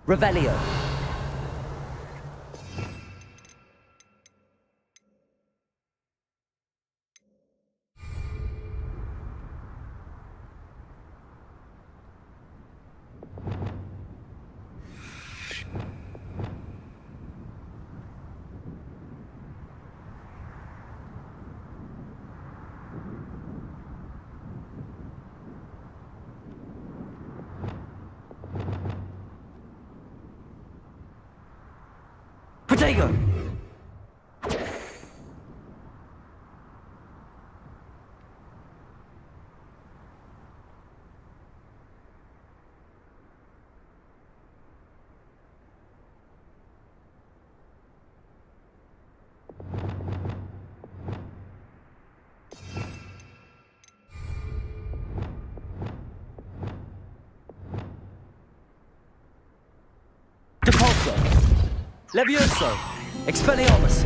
Revelio. Protego! Depulso! Levioso! Expelliarmus!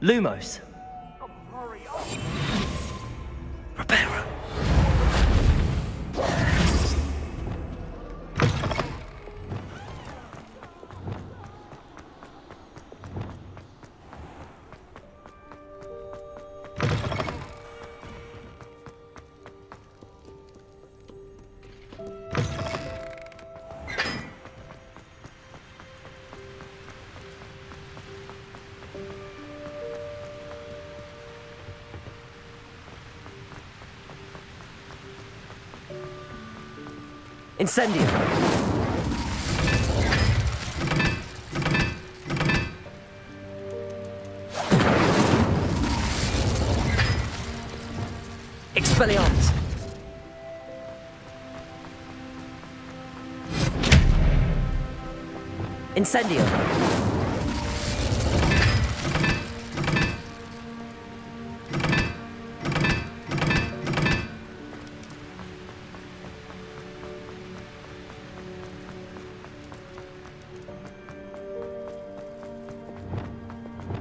Lumos. Reparo. Incendio. Expelliarmus. Incendio.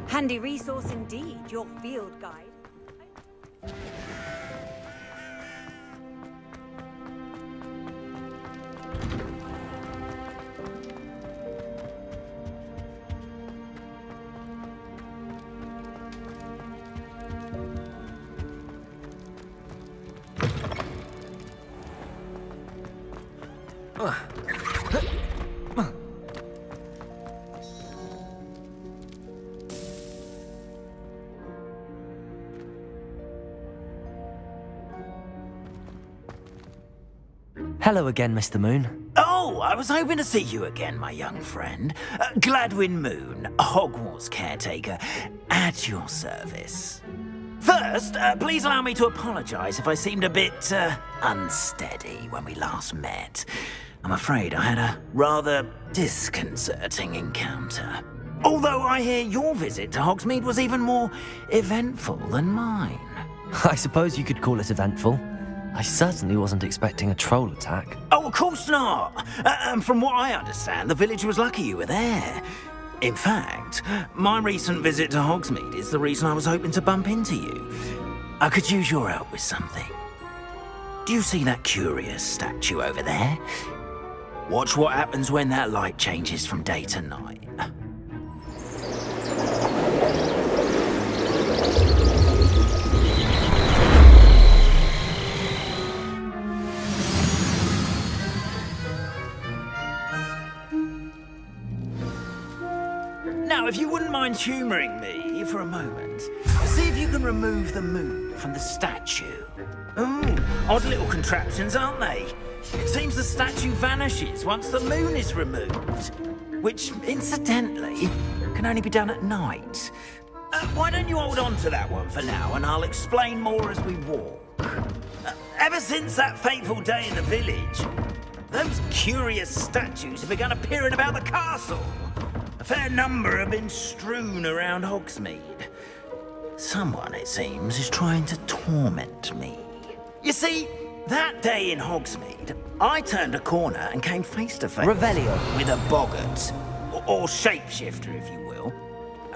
Handy resource indeed, your field guide. Hello again, Mr. Moon. Oh, I was hoping to see you again, my young friend. Gladwin Moon, Hogwarts caretaker, at your service. First, please allow me to apologise if I seemed a bit unsteady when we last met. I'm afraid I had a rather disconcerting encounter. Although I hear your visit to Hogsmeade was even more eventful than mine. I suppose you could call it eventful. I certainly wasn't expecting a troll attack. Oh, of course not. And from what I understand, the village was lucky you were there. In fact, my recent visit to Hogsmeade is the reason I was hoping to bump into you. I could use your help with something. Do you see that curious statue over there? Watch what happens when that light changes from day to night. Now, if you wouldn't mind humouring me for a moment, see if you can remove the moon from the statue. Ooh, odd little contraptions, aren't they? It seems the statue vanishes once the moon is removed, which, incidentally, can only be done at night. Why don't you hold on to that one for now, and I'll explain more as we walk. Ever since that fateful day in the village, those curious statues have begun appearing about the castle. A fair number have been strewn around Hogsmeade. Someone, it seems, is trying to torment me. You see, that day in Hogsmeade, I turned a corner and came face to face Revelio. with a boggart, or shapeshifter, if you will,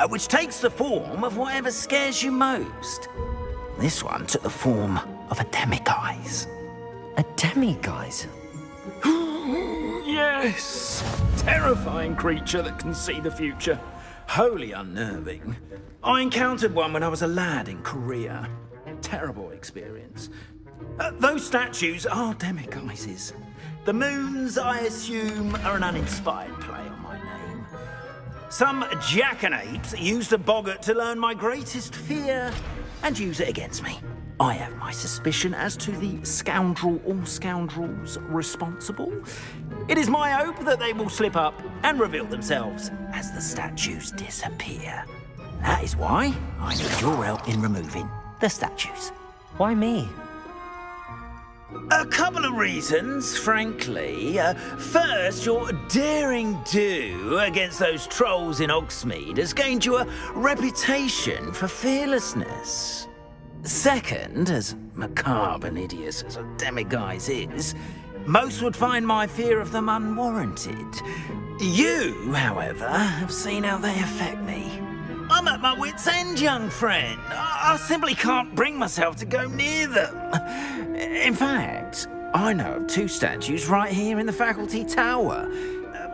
which takes the form of whatever scares you most. This one took the form of a demiguise. A demiguise? Yes! Terrifying creature that can see the future. Wholly unnerving. I encountered one when I was a lad in Korea. Terrible experience. Those statues are demiguises. The moons, I assume, are an uninspired play on my name. Some jackanapes used a boggart to learn my greatest fear and use it against me. I have my suspicion as to the scoundrel or scoundrels responsible. It is my hope that they will slip up and reveal themselves as the statues disappear. That is why I need your help in removing the statues. Why me? A couple of reasons, frankly. First, your daring do against those trolls in Hogsmeade has gained you a reputation for fearlessness. Second, as macabre and hideous as a demiguise is, most would find my fear of them unwarranted. You, however, have seen how they affect me. I'm at my wit's end, young friend. I simply can't bring myself to go near them. In fact, I know of 2 statues right here in the faculty tower.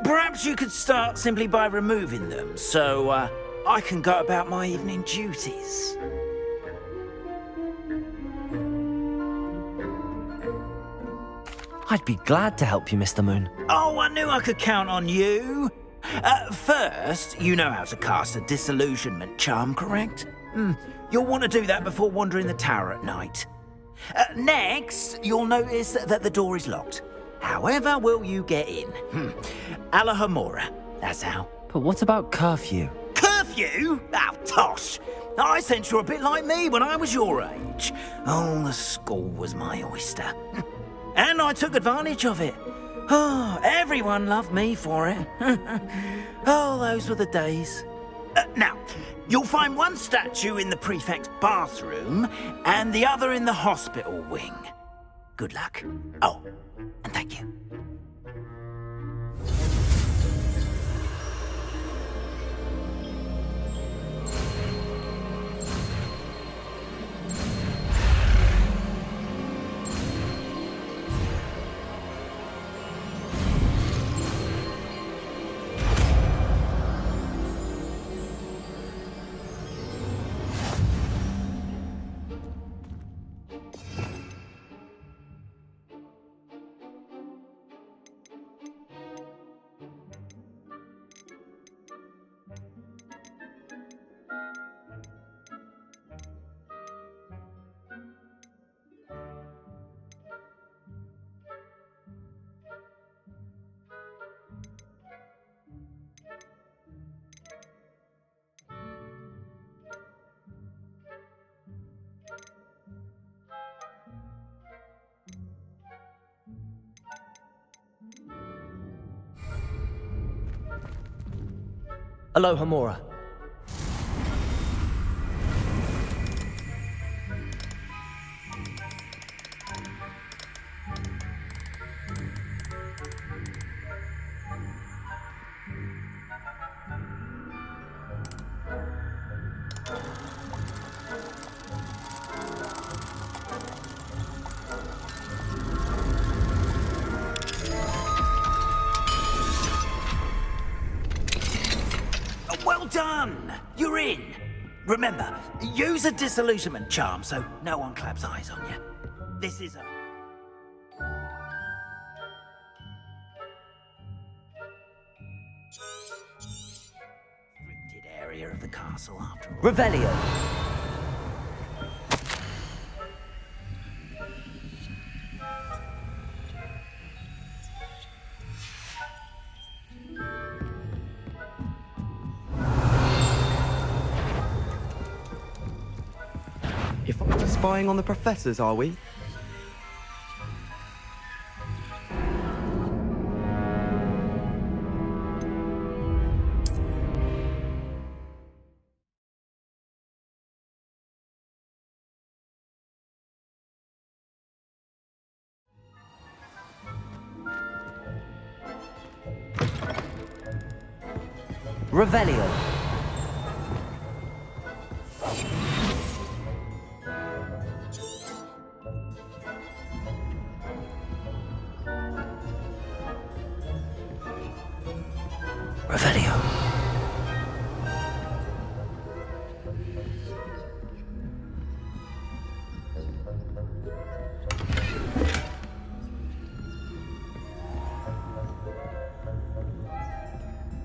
Perhaps you could start simply by removing them, so I can go about my evening duties. I'd be glad to help you, Mr. Moon. Oh, I knew I could count on you. First, you know how to cast a disillusionment charm, correct? You'll want to do that before wandering the tower at night. Next, you'll notice that the door is locked. However will you get in? Alahomora, that's how. But what about curfew? Curfew? Oh, tosh. I sense you're a bit like me when I was your age. Oh, the school was my oyster. And I took advantage of it. Oh, everyone loved me for it. Oh, those were the days. Now, you'll find one statue in the prefect's bathroom and the other in the hospital wing. Good luck. Oh, and thank you. Alohomora. Well done! You're in. Remember, use a disillusionment charm so no one claps eyes on you. This is a... restricted area of the castle after all. Revelio. Spying on the professors, are we? Revelio. Revelio.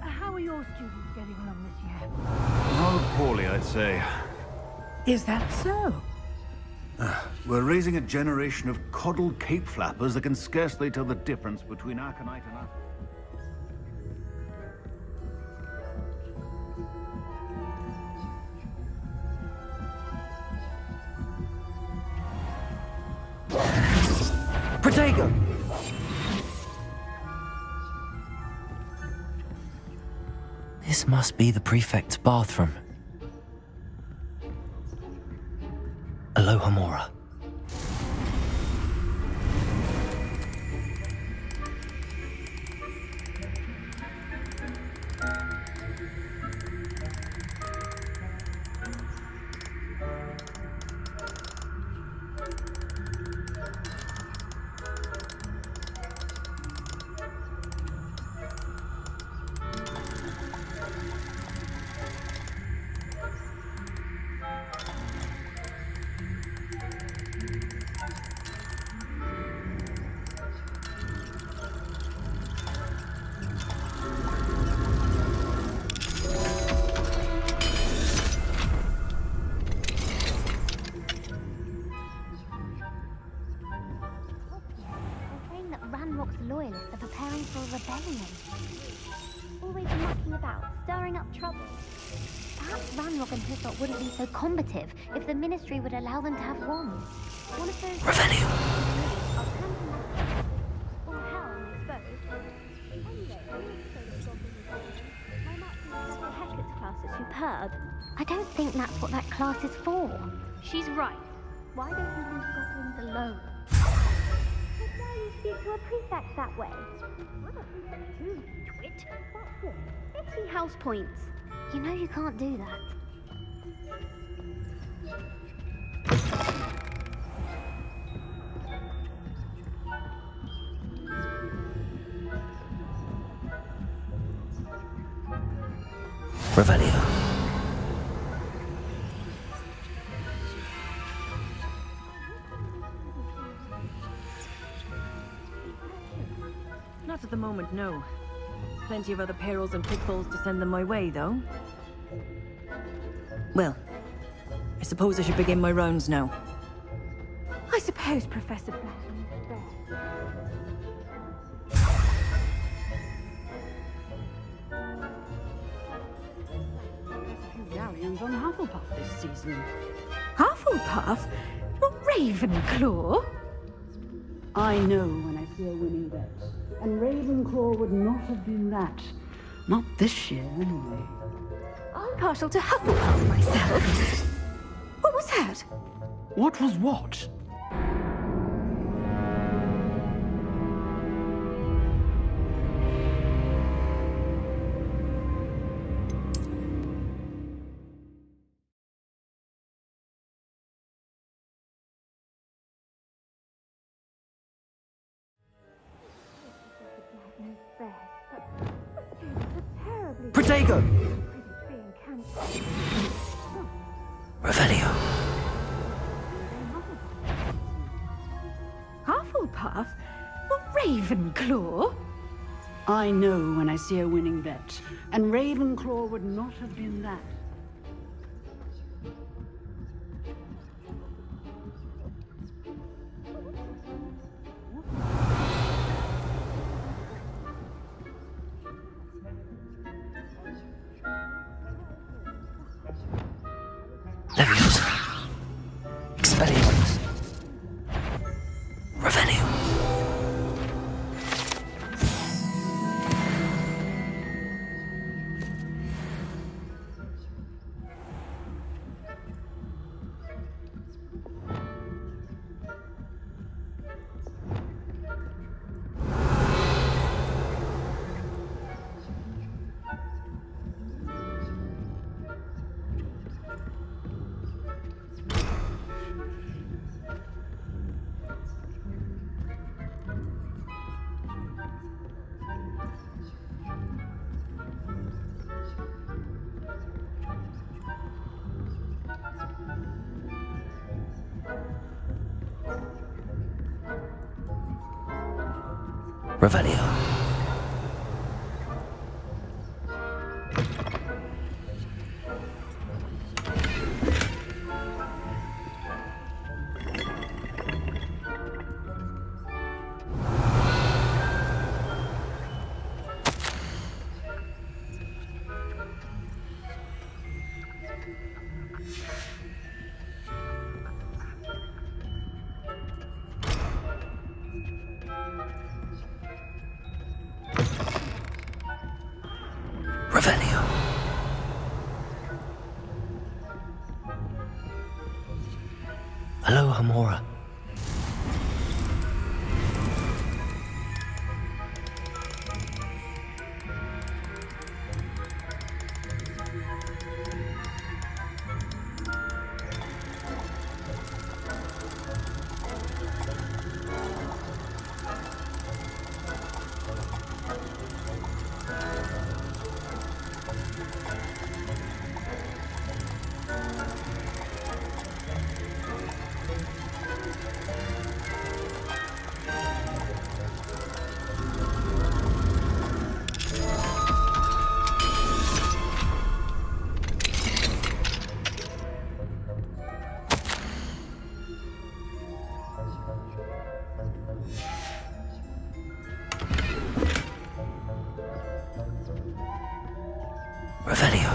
How are your students getting along this year? Rather poorly, I'd say. Is that so? We're raising a generation of coddled cape flappers that can scarcely tell the difference between aconite and Protego! This must be the prefect's bathroom. Aloha Mora. Loyalists are preparing for a rebellion. Always mucking about, stirring up trouble. Perhaps Ranrock and Hislop wouldn't be so combative if the Ministry would allow them to have wands. One of those... Revenue! Or hell, I suppose. Anyway, my Martin Hector's class is superb. I don't think that's what that class is for. She's right. Why don't you leave goblins alone? Speak to a prefect that way. I'm a prefect too, twit. That's it. 50 house points. You know you can't do that. Revelio. Not at the moment, no. Plenty of other perils and pitfalls to send them my way, though. Well, I suppose I should begin my rounds now. I suppose Professor Blackman is best. Galleons on Hufflepuff this season. Hufflepuff? Not Ravenclaw? I know when I see a winning bet. And Ravenclaw would not have been that. Not this year, anyway. I'm partial to Hufflepuff myself. What was that? What was what? Protego! Revelio. Hufflepuff? Not Ravenclaw? I know when I see a winning bet. And Ravenclaw would not have been that. Leviosa. Expelliarmus. Revenue. Revelio. Revelio. Hello, Hamora. Revelio.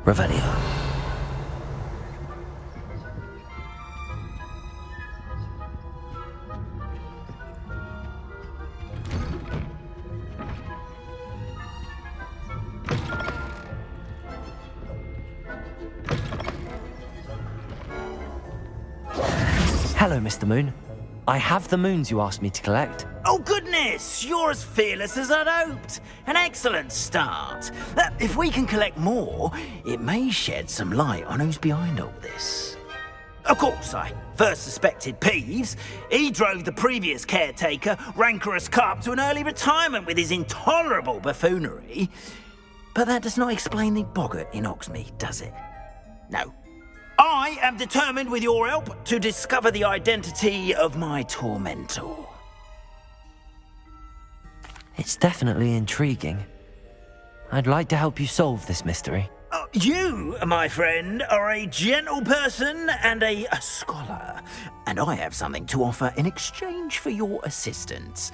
Revelio. Hello, Mr. Moon. I have the moons you asked me to collect. Oh, goodness! You're as fearless as I'd hoped. An excellent start. If we can collect more, it may shed some light on who's behind all this. Of course, I first suspected Peeves. He drove the previous caretaker, Rancorous Carp, to an early retirement with his intolerable buffoonery. But that does not explain the boggart in Oxmead, does it? No. I am determined, with your help, to discover the identity of my tormentor. It's definitely intriguing. I'd like to help you solve this mystery. You, my friend, are a gentle person and a scholar, and I have something to offer in exchange for your assistance.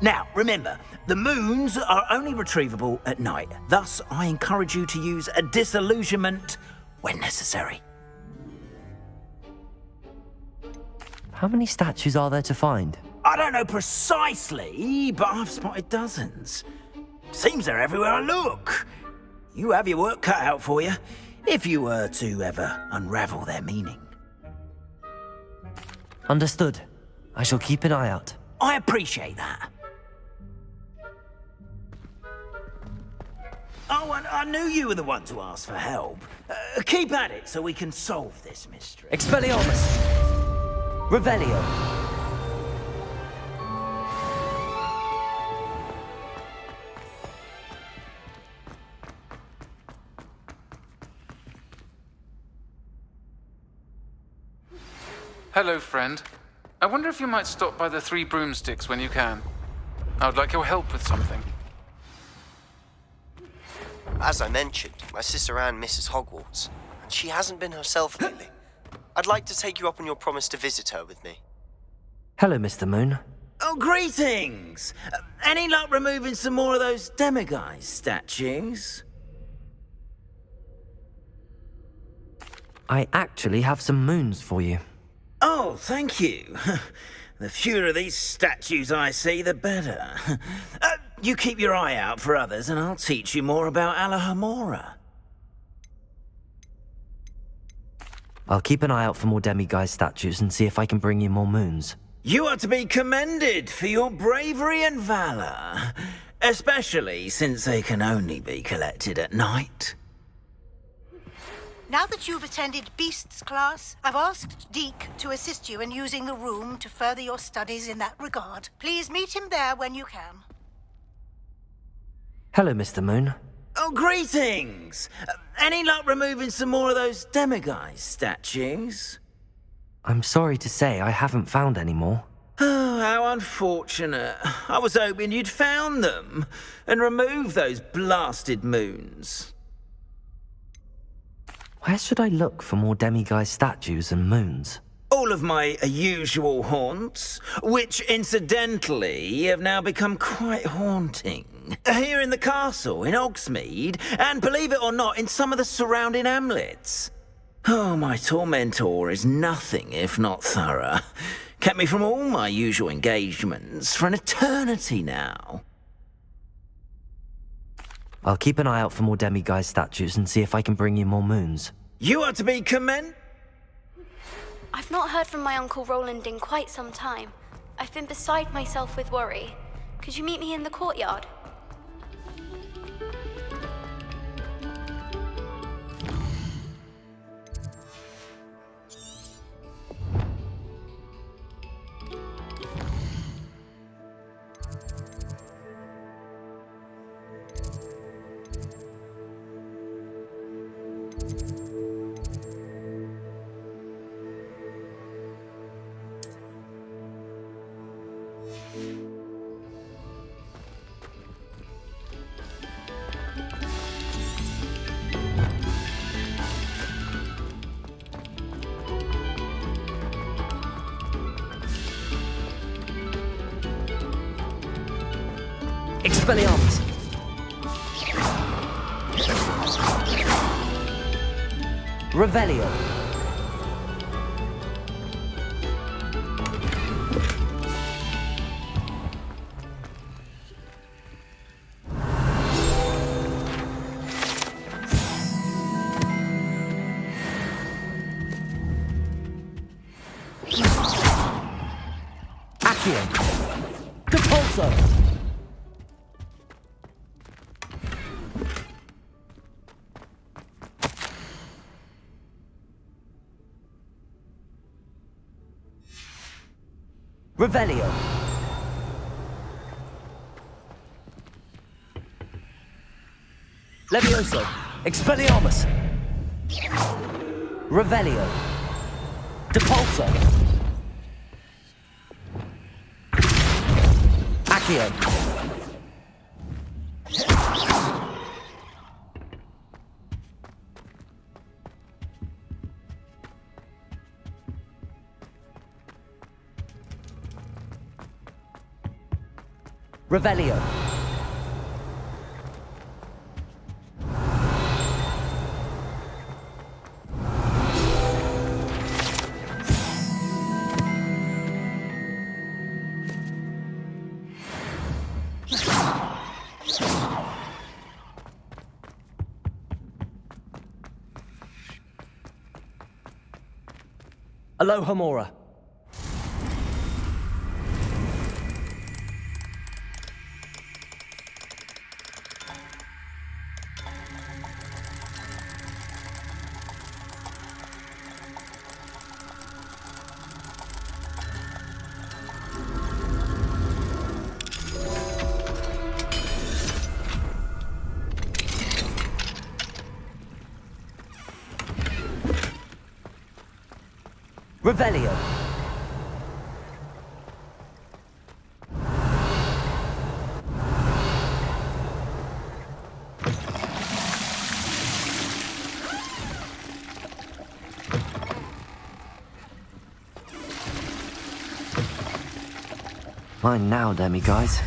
Now, remember, the moons are only retrievable at night. Thus, I encourage you to use a disillusionment when necessary. How many statues are there to find? I don't know precisely, but I've spotted dozens. Seems they're everywhere I look. You have your work cut out for you, if you were to ever unravel their meaning. Understood. I shall keep an eye out. I appreciate that. Oh, and I knew you were the one to ask for help. Keep at it so we can solve this mystery. Expelliarmus! Revelio! Hello, friend. I wonder if you might stop by the Three Broomsticks when you can. I would like your help with something. As I mentioned, my sister Anne misses Hogwarts, and she hasn't been herself lately. I'd like to take you up on your promise to visit her with me. Hello, Mr. Moon. Oh, greetings! Any luck removing some more of those demiguise statues? I actually have some moons for you. Oh, thank you. The fewer of these statues I see, the better. You keep your eye out for others, and I'll teach you more about Alohomora. I'll keep an eye out for more demiguise statues and see if I can bring you more moons. You are to be commended for your bravery and valor, especially since they can only be collected at night. Now that you've attended Beasts class, I've asked Deke to assist you in using the room to further your studies in that regard. Please meet him there when you can. Hello, Mr. Moon. Oh, greetings! Any luck removing some more of those demiguise statues? I'm sorry to say I haven't found any more. Oh, how unfortunate. I was hoping you'd found them and removed those blasted moons. Where should I look for more demiguise statues and moons? All of my usual haunts, which incidentally have now become quite haunting. Here in the castle, in Hogsmeade, and believe it or not, in some of the surrounding hamlets. Oh, my tormentor is nothing if not thorough. Kept me from all my usual engagements for an eternity now. I'll keep an eye out for more demiguise statues and see if I can bring you more moons. You are to be commended. I've not heard from my Uncle Roland in quite some time. I've been beside myself with worry. Could you meet me in the courtyard? Expelliarmus! Revelio! Accio! Depulso! Revelio! Levioso! Expelliarmus! Revelio! Depulso! Accio! Revelio! Alohomora! Revelio. Mine now, demi-guys.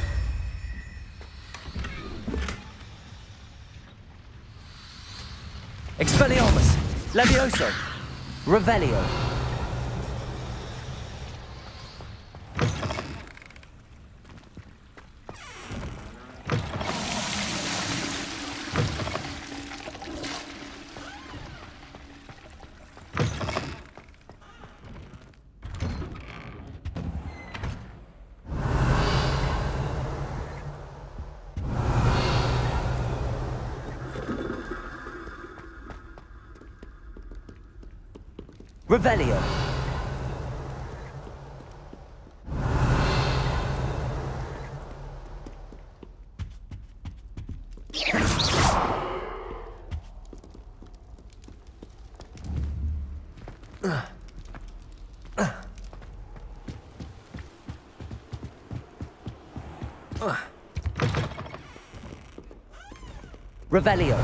Expelliarmus! Levioso! Revelio! Revelio. Revelio.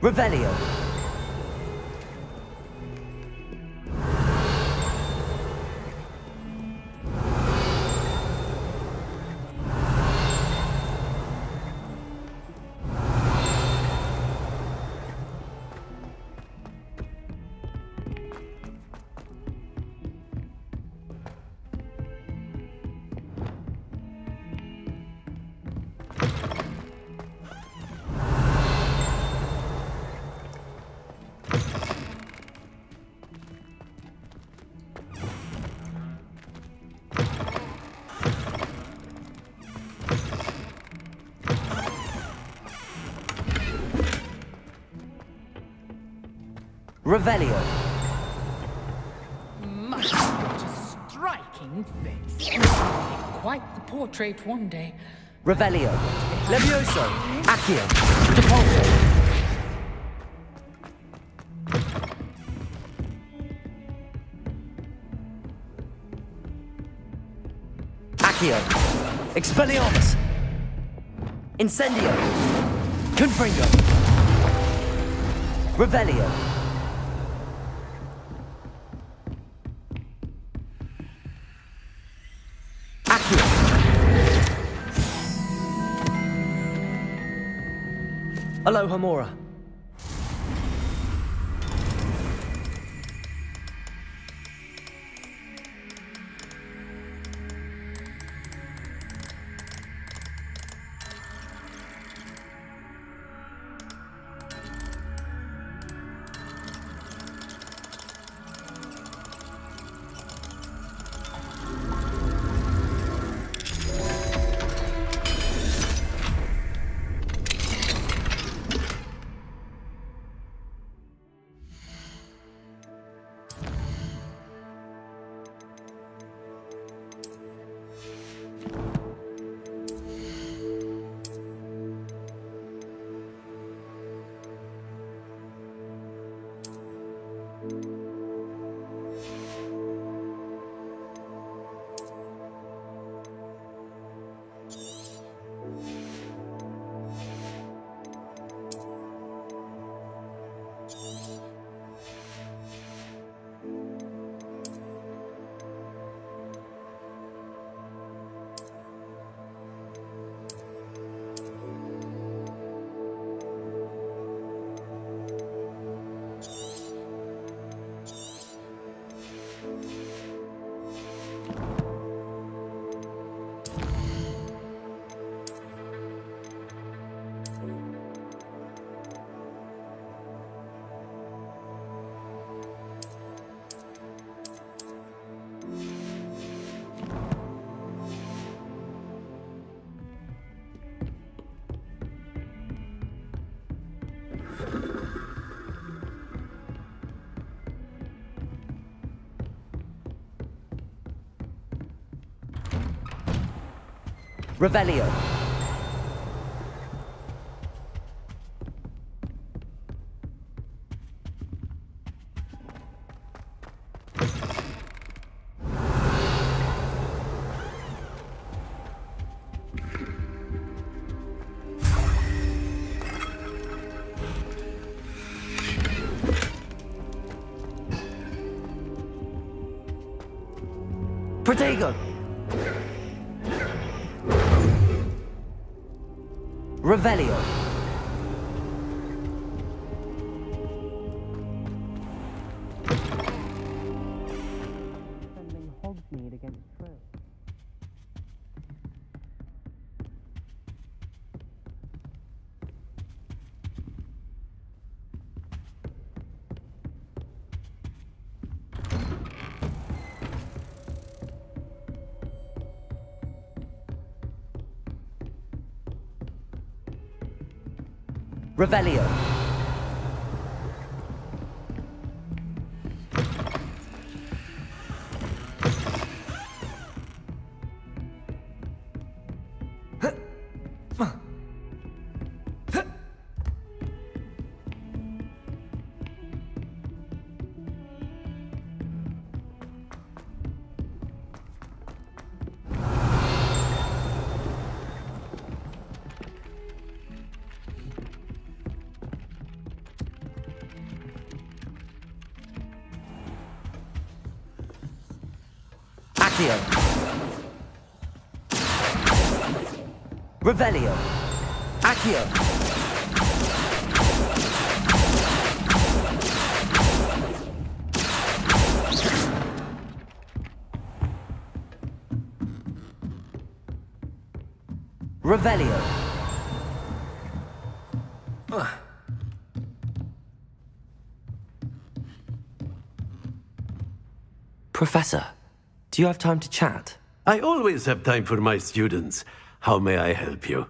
Revelio. Revelio. Must got a striking face. Quite the portrait one day. Revelio. Levioso. Accio. Depulso. Accio. Expelliarmus. Incendio. Confringo. Revelio. Aloha Mora. Revelio. Protego. Revelio. Sending Hogsmeade against True. Revelio. Accio. Revelio. Accio. Revelio. Professor, do you have time to chat? I always have time for my students. How may I help you?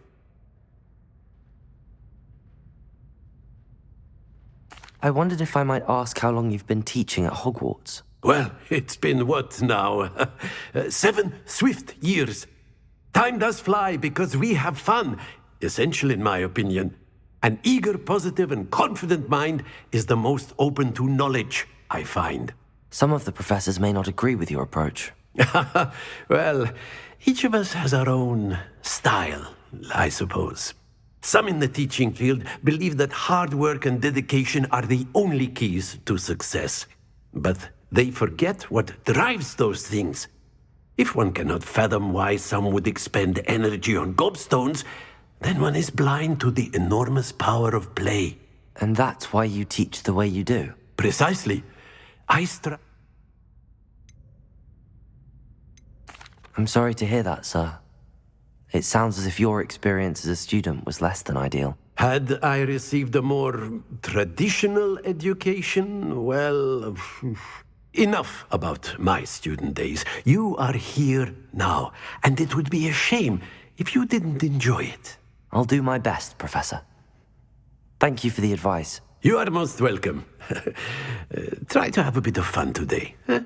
I wondered if I might ask how long you've been teaching at Hogwarts. Well, it's been what now? 7 swift years. Time does fly because we have fun. Essential in my opinion. An eager, positive, and confident mind is the most open to knowledge, I find. Some of the professors may not agree with your approach. Well, each of us has our own style, I suppose. Some in the teaching field believe that hard work and dedication are the only keys to success. But they forget what drives those things. If one cannot fathom why some would expend energy on gobstones, then one is blind to the enormous power of play. And that's why you teach the way you do? Precisely. I'm sorry to hear that, sir. It sounds as if your experience as a student was less than ideal. Had I received a more traditional education, well, enough about my student days. You are here now, and it would be a shame if you didn't enjoy it. I'll do my best, Professor. Thank you for the advice. You are most welcome. Try to have a bit of fun today. Huh?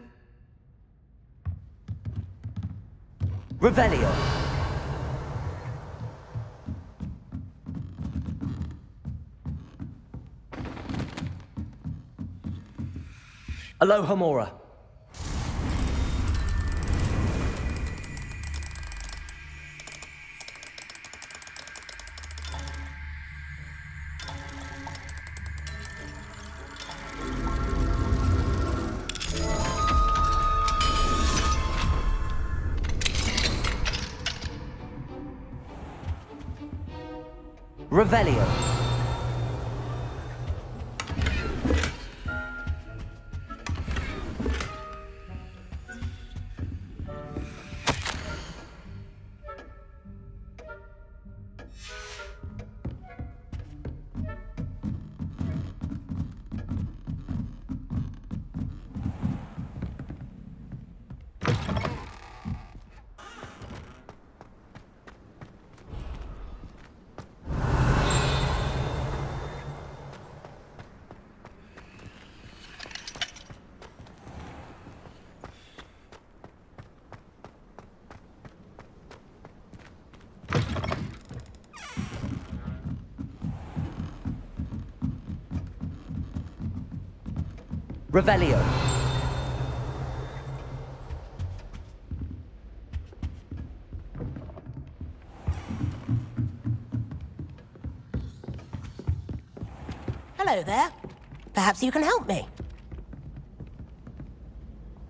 Revelio. Alohomora. Revelio. Revelio. Hello there. Perhaps you can help me.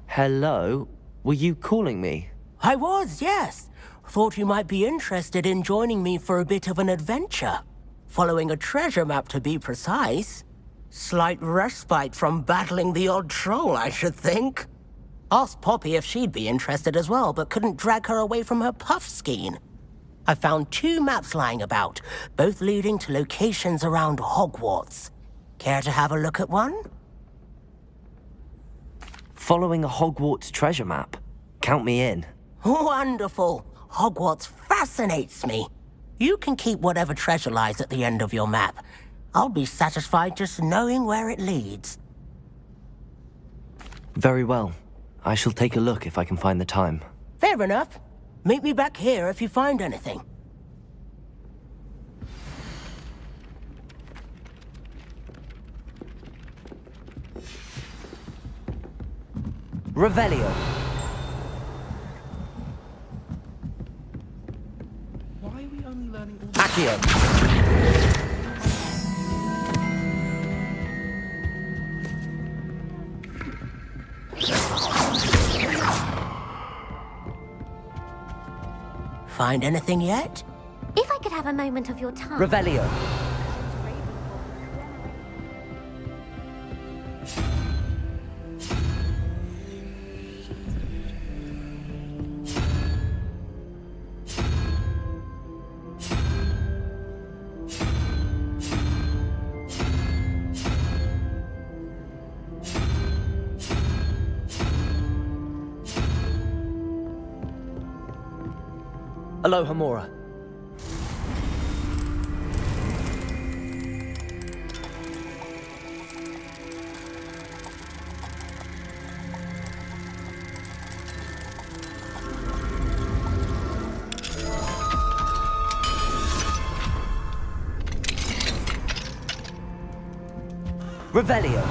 Hello? Were you calling me? I was, yes. Thought you might be interested in joining me for a bit of an adventure. Following a treasure map, to be precise. Slight respite from battling the odd troll, I should think. Asked Poppy if she'd be interested as well, but couldn't drag her away from her puff skein. I found 2 maps lying about, both leading to locations around Hogwarts. Care to have a look at one? Following a Hogwarts treasure map. Count me in. Wonderful. Hogwarts fascinates me. You can keep whatever treasure lies at the end of your map. I'll be satisfied just knowing where it leads. Very well. I shall take a look if I can find the time. Fair enough. Meet me back here if you find anything. Revelio. Why are we only learning all Accio. Find anything yet? If I could have a moment of your time. Revelio. Aloha Mora. Revelio.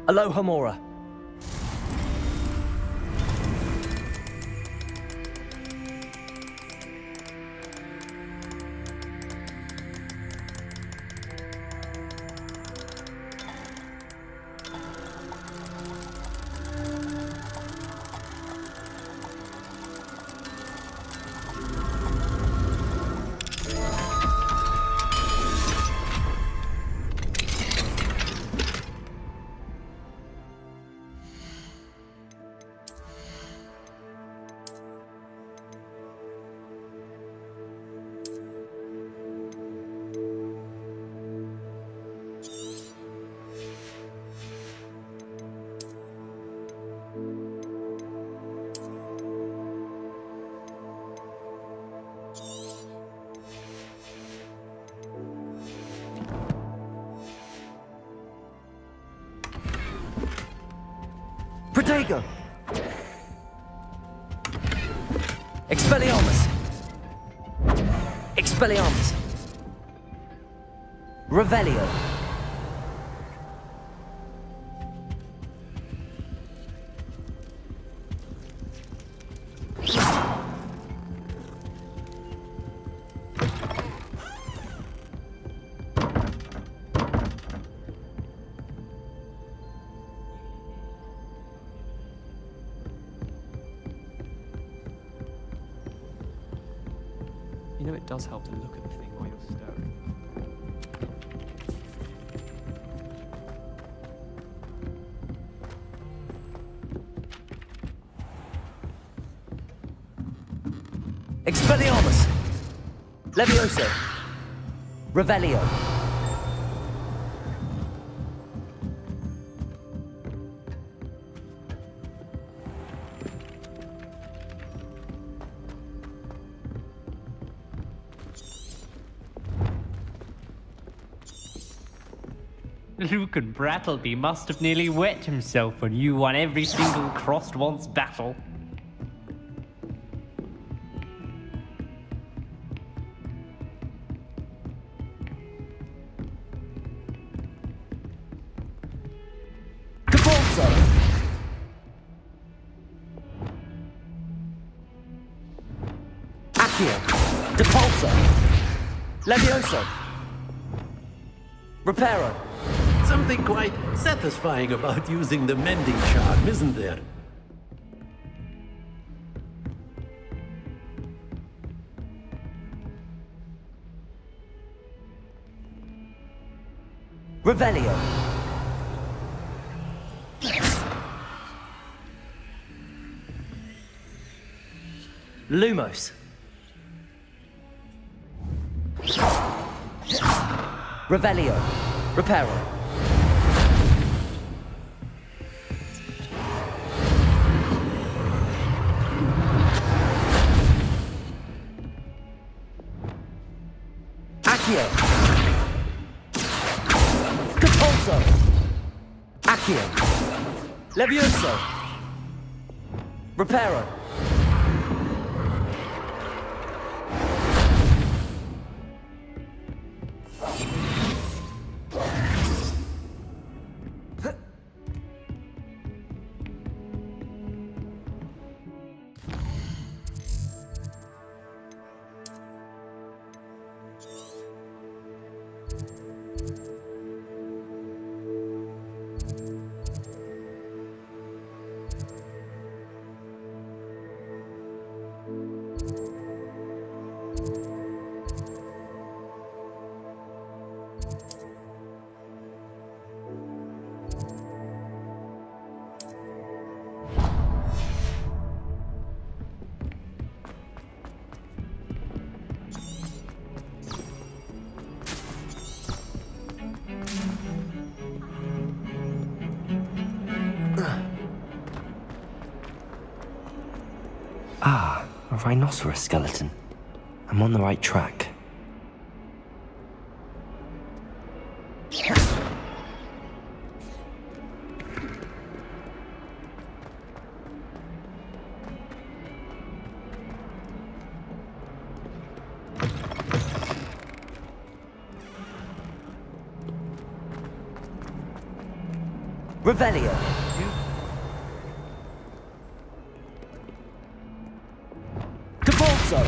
Aloha Mora. Protego! Expelliarmus! Expelliarmus! Revelio! You know, it does help to look at the thing while you're stirring. Expelliarmus! Levioso! Revelio! Lucan Brattleby must have nearly wet himself when you won every single crossed once battle. Capulso! Accio! Depulso! Levioso! Reparo! Something quite satisfying about using the mending charm, isn't there? Revelio! Lumos! Revelio! Reparo! Accio! Capulso! Accio! Levioso! Reparo! Ah, a rhinoceros skeleton. I'm on the right track. Revelio! Capulso!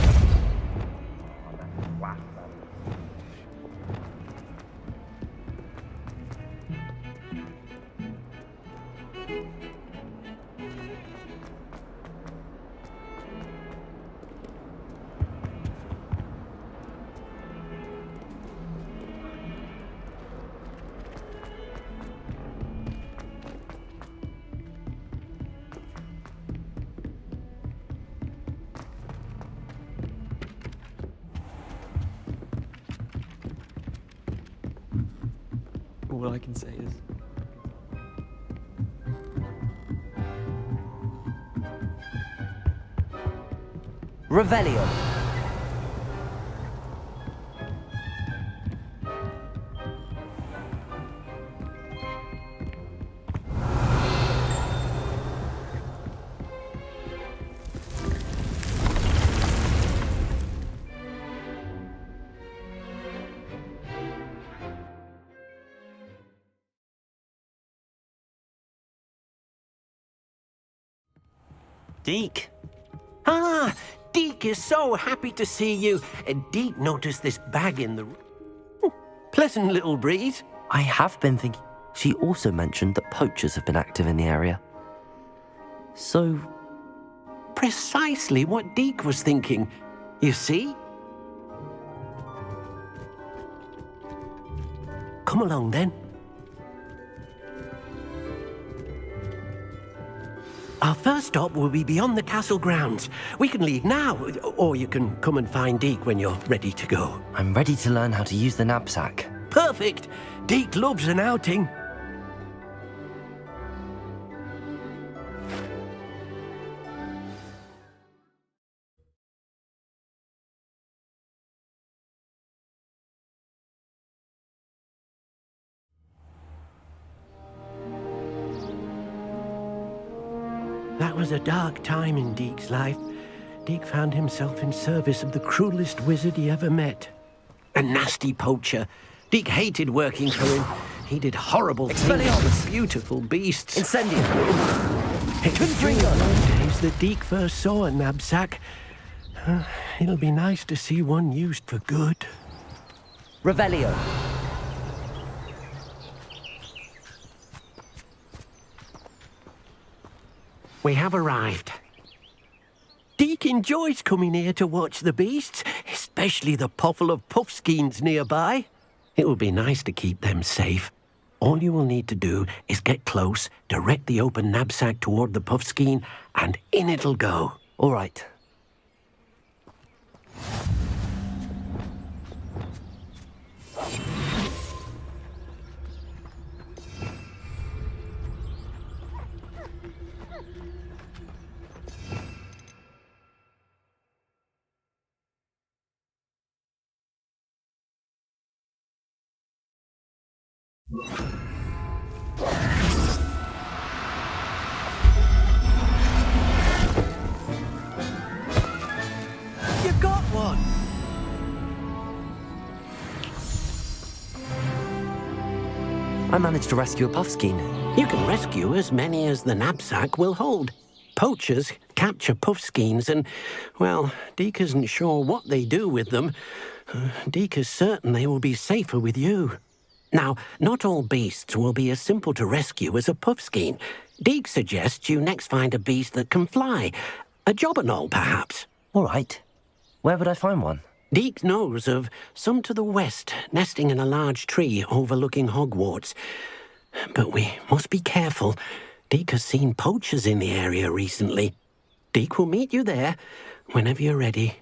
All I can say is... Revelio! Deke? Ah, Deke is so happy to see you. Deke noticed this bag in the room. Pleasant little breeze. I have been thinking. She also mentioned that poachers have been active in the area. So... Precisely what Deke was thinking. You see? Come along then. Our first stop will be beyond the castle grounds. We can leave now, or you can come and find Deke when you're ready to go. I'm ready to learn how to use the knapsack. Perfect! Deke loves an outing. That was a dark time in Deke's life. Deke found himself in service of the cruelest wizard he ever met. A nasty poacher. Deke hated working for him. He did horrible things with beautiful beasts. Incendium! It was during those days that Deke first saw a knapsack. It'll be nice to see one used for good. Revelio. We have arrived. Deke enjoys coming here to watch the beasts, especially the potful of puffskeins nearby. It will be nice to keep them safe. All you will need to do is get close, direct the open knapsack toward the puffskein, and in it'll go. All right. You got one! I managed to rescue a puffskein. You can rescue as many as the knapsack will hold. Poachers capture puffskeins and, well, Deke isn't sure what they do with them. Deke is certain they will be safer with you. Now, not all beasts will be as simple to rescue as a puffskein. Deke suggests you next find a beast that can fly. A jobberknoll, perhaps. All right. Where would I find one? Deke knows of some to the west, nesting in a large tree overlooking Hogwarts. But we must be careful. Deke has seen poachers in the area recently. Deke will meet you there whenever you're ready.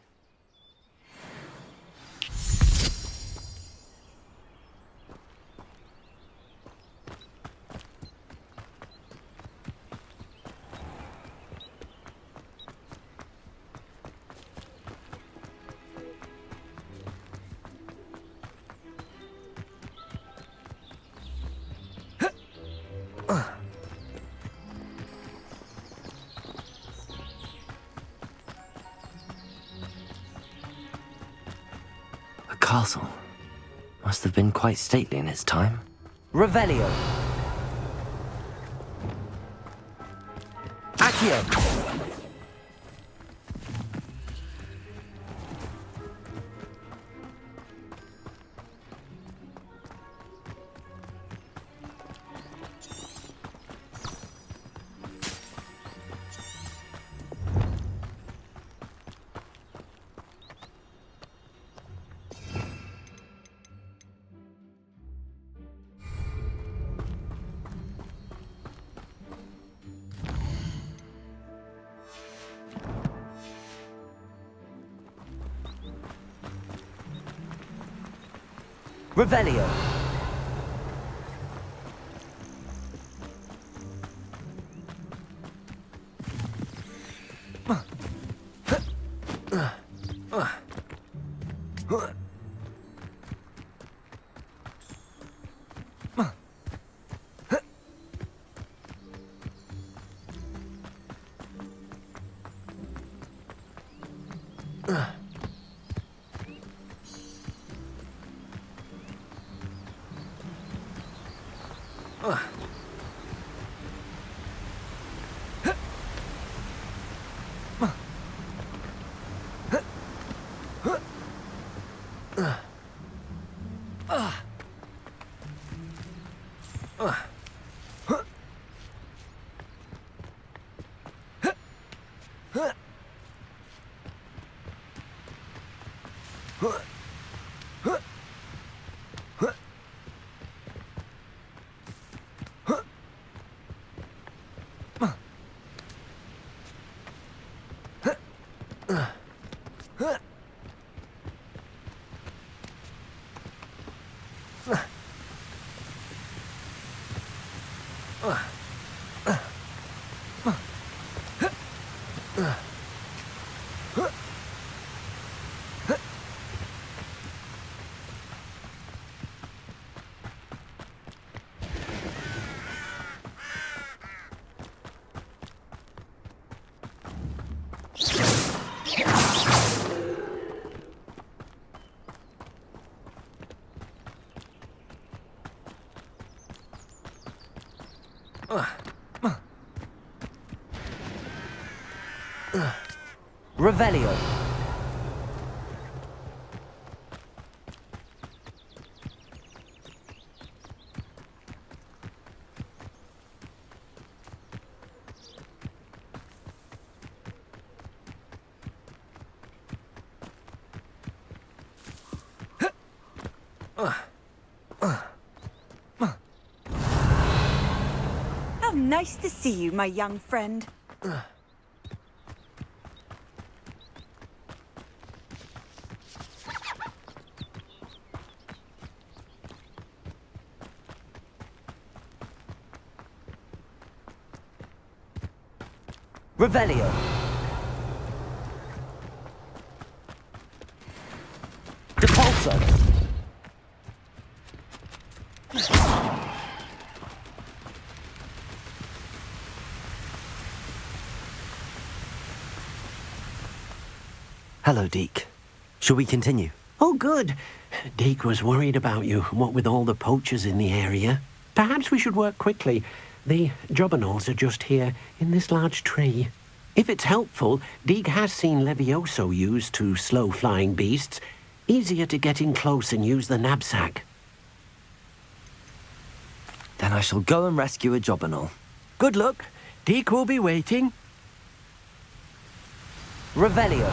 A castle. Must have been quite stately in its time. Revelio. Accio. Revelio. Revelio. How nice to see you, my young friend. Revelio. Depulso. Hello, Deke. Shall we continue? Oh, good. Deke was worried about you, what with all the poachers in the area. Perhaps we should work quickly. The jobberknolls are just here, in this large tree. If it's helpful, Deke has seen Levioso used to slow flying beasts. Easier to get in close and use the knapsack. Then I shall go and rescue a jobberknoll. Good luck. Deke will be waiting. Revelio.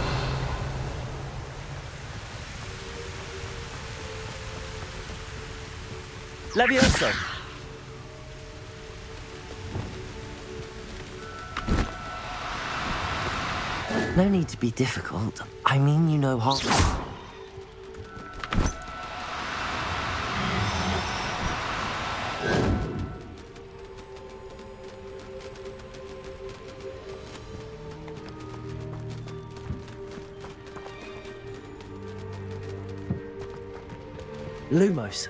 Levioso. No need to be difficult. I mean, you know Hogwarts. Lumos.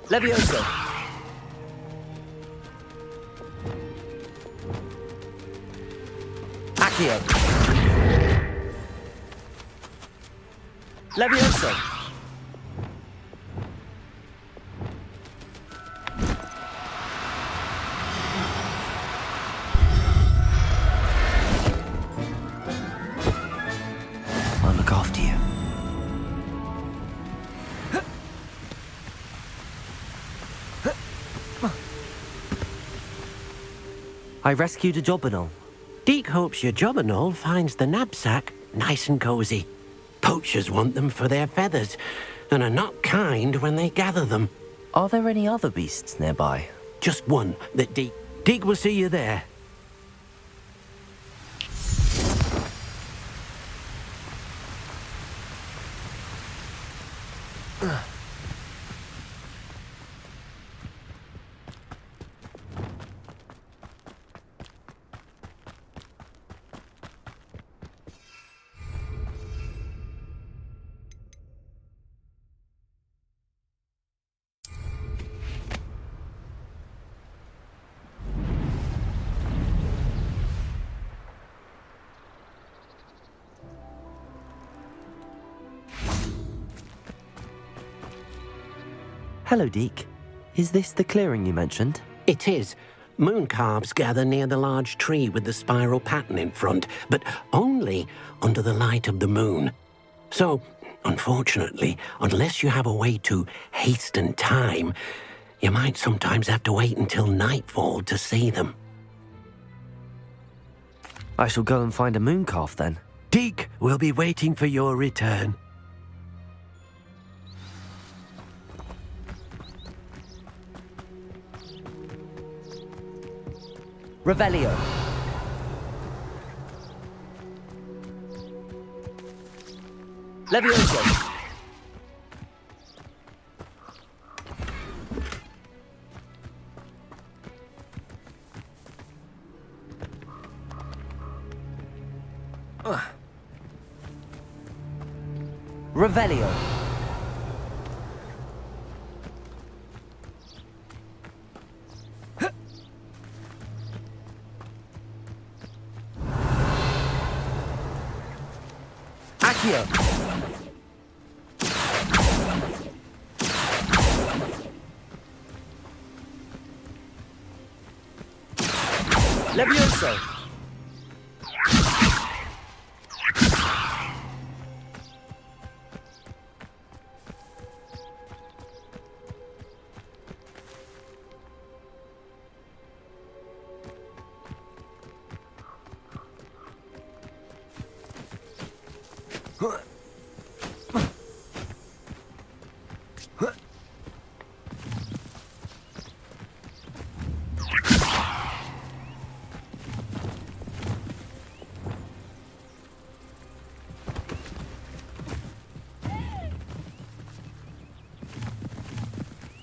Levioso. Accio. Levioso. I'll look after you. I rescued a jobberknoll. Deke hopes your jobberknoll finds the knapsack nice and cozy. Poachers want them for their feathers, and are not kind when they gather them. Are there any other beasts nearby? Just one that Deke will see you there. Hello, Deke. Is this the clearing you mentioned? It is. Moon calves gather near the large tree with the spiral pattern in front, but only under the light of the moon. So, unfortunately, unless you have a way to hasten time, you might sometimes have to wait until nightfall to see them. I shall go and find a moon calf then. Deke will be waiting for your return. Revelio. Levioso. Revelio. Accio. Levioso.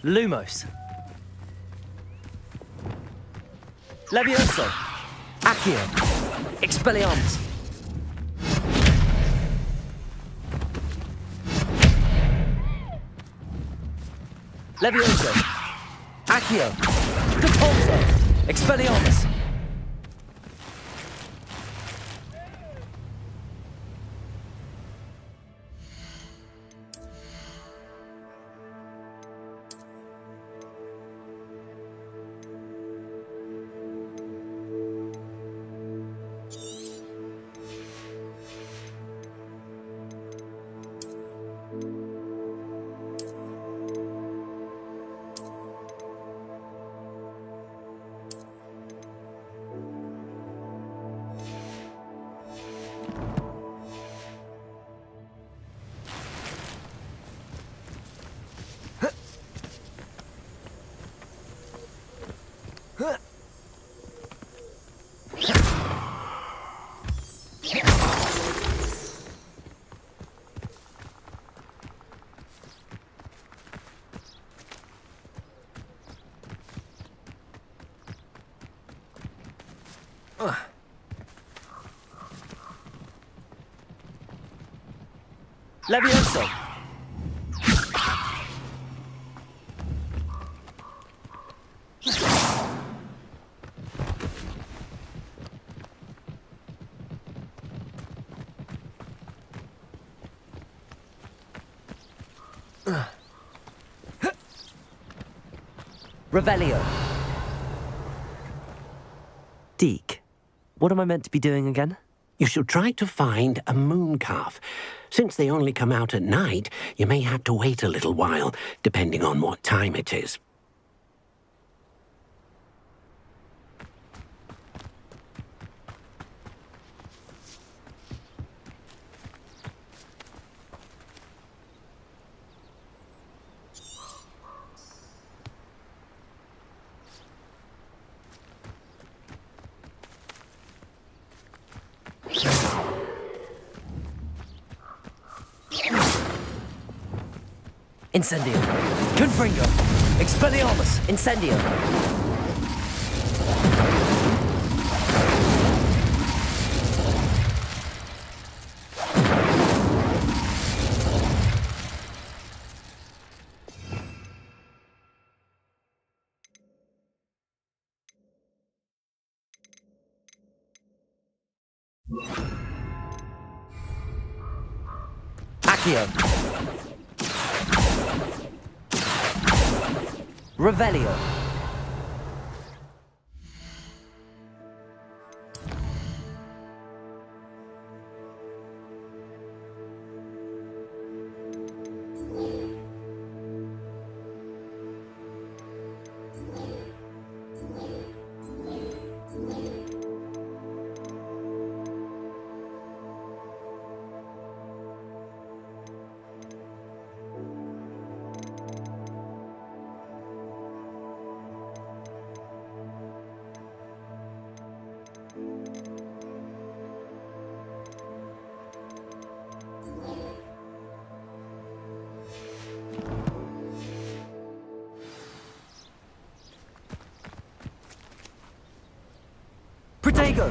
Lumos. Levioso. Accio. Expelliarmus. Levioso. Accio. Repulso. Expelliarmus. Levioso. Revelio. Deke, what am I meant to be doing again? You should try to find a moon calf. Since they only come out at night, you may have to wait a little while, depending on what time it is. Incendio. Confringo. Expelliarmus. Incendio. Accio. Revelio. Protego!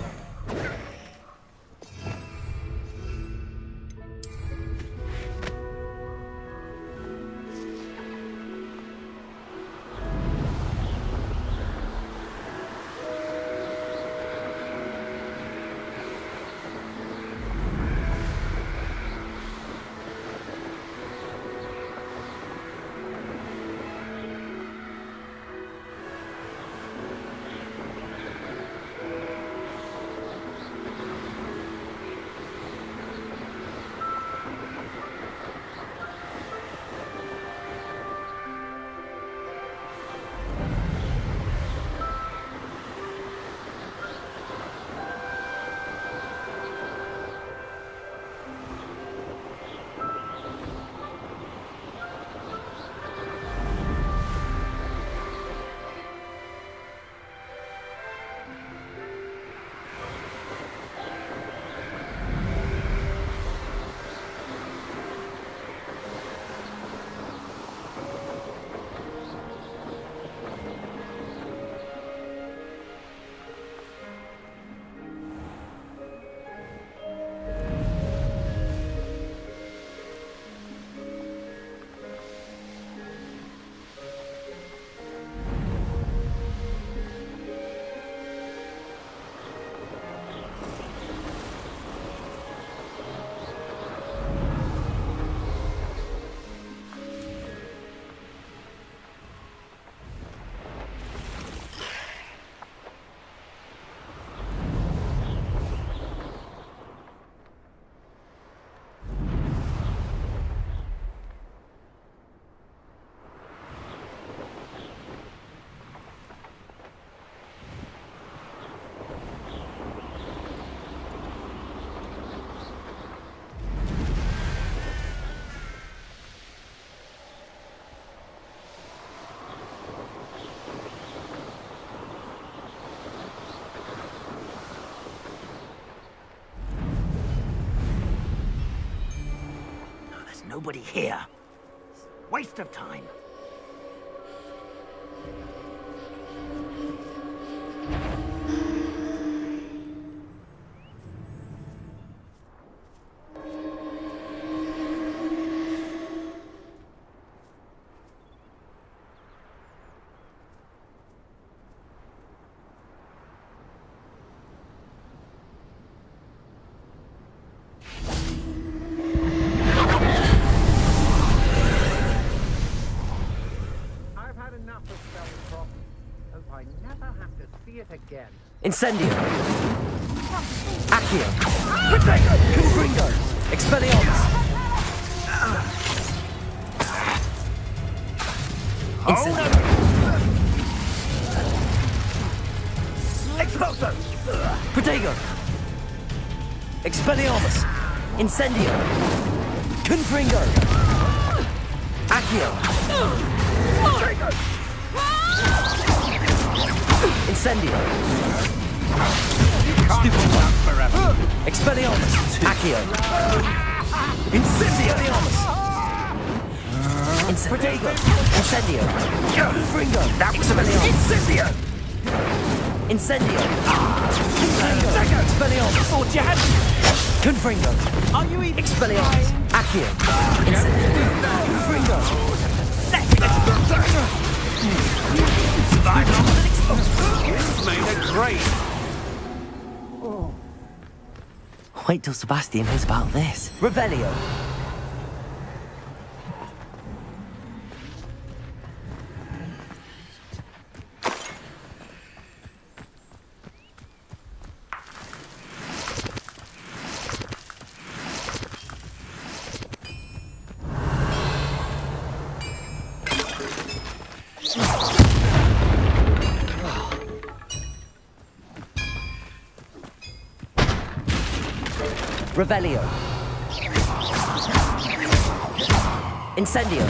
nobody here. Waste of time. I never have to see it again. Incendio. Accio. Gryffindor. Expelliarmus. Incendio. Expulso. Protego. Expelliarmus. Incendio. Confringo. Accio. Incendio. Stupefy. Expelliarmus. Accio. Incendio. Protego. Incendio. Confringo. That was Incendio. Incendio. Expelliarmus. Thought you had Confringo. Are you even Expelliarmus. Accio. Incendio. Confringo. This made a great. Wait till Sebastian hears about this. Revelio. Revelio. Incendio.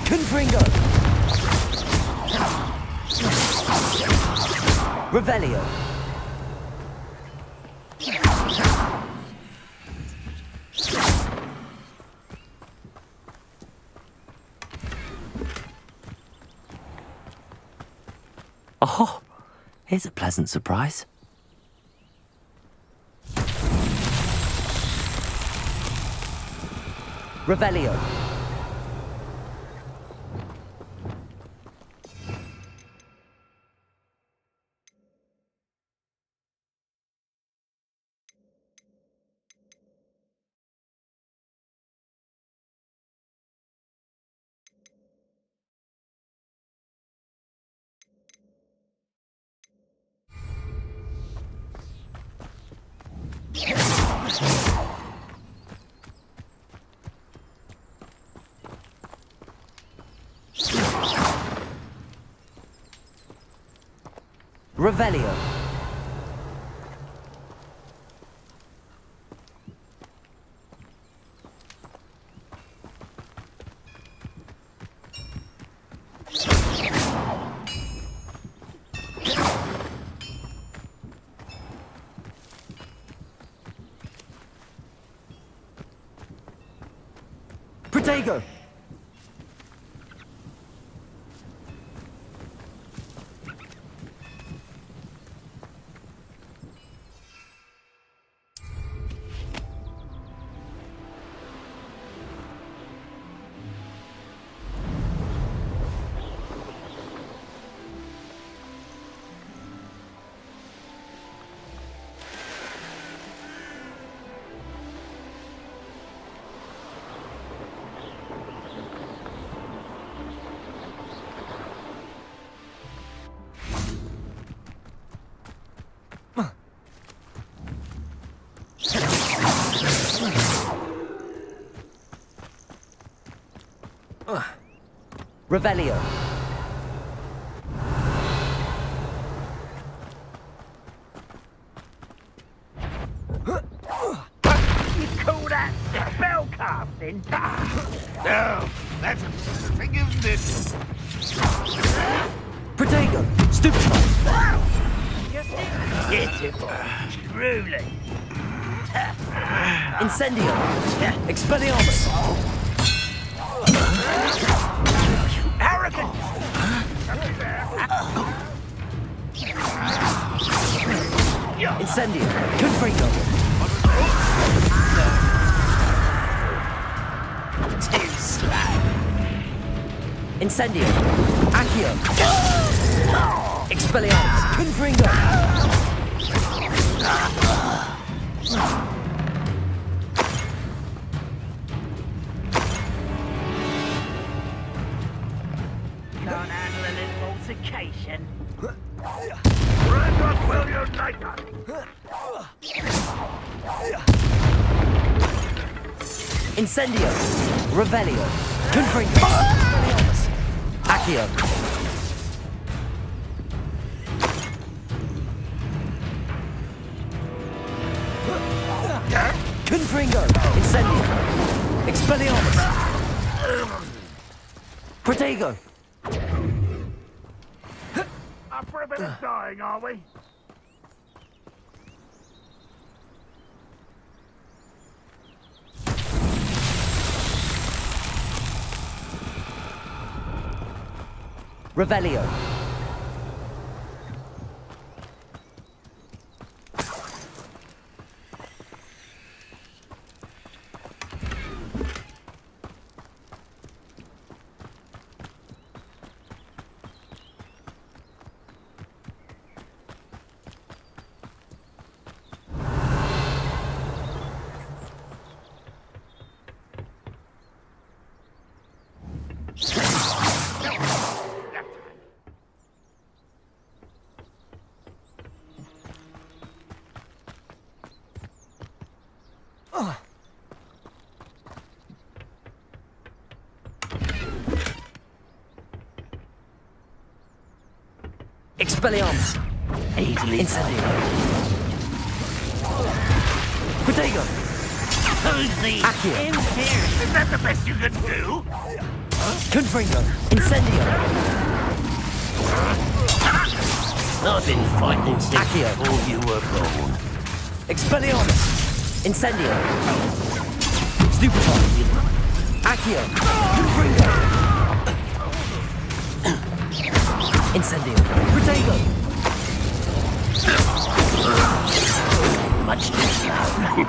Confringo. Revelio. Oh, here's a pleasant surprise. Revelio. Revelio. Protego. Revelio. You call that spell casting? No, that's a thing, isn't it? Protego. Stupefy. Beautiful. Truly. Incendio! Expelliarmus! Arrogant! Incendio! Confringo! Too slow. Incendio! Accio! Expelliarmus! Confringo! Can't handle a little altercation. Randolph, will you like that? Incendio! Revelio! Confringo! Expelliarmus! Accio! Confringo! Incendio! Expelliarmus! Protego! Up for a bit of dying, are we? Revelio! Expelliarmus! Incendio! Protego! Who's the Accio! inferior? Is that the best you can do? Confringo! Incendio! I've been fighting since Accio! before you were born. Expelliarmus! Incendio! Stupefy! Accio! Confringo! Incendio! Protego! Much too slow.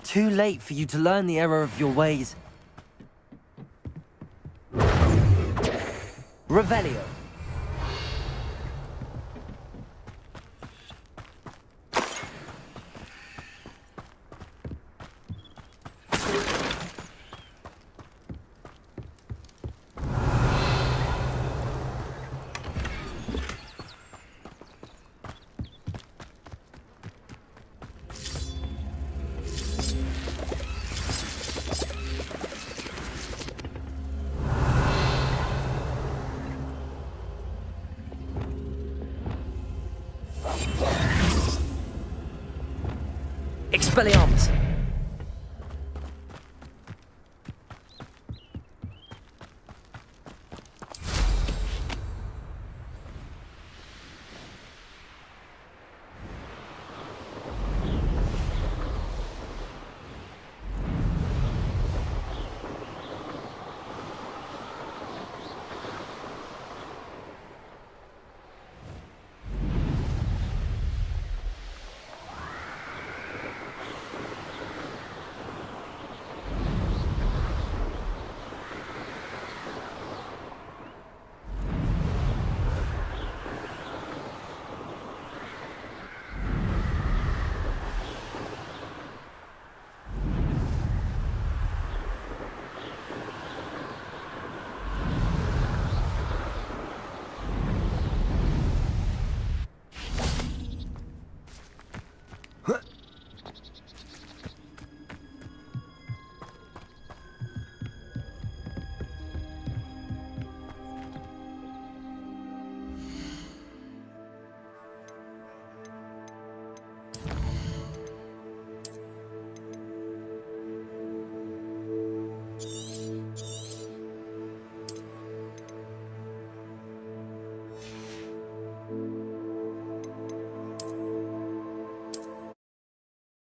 Too late for you to learn the error of your ways. Revelio! Expelliarmus!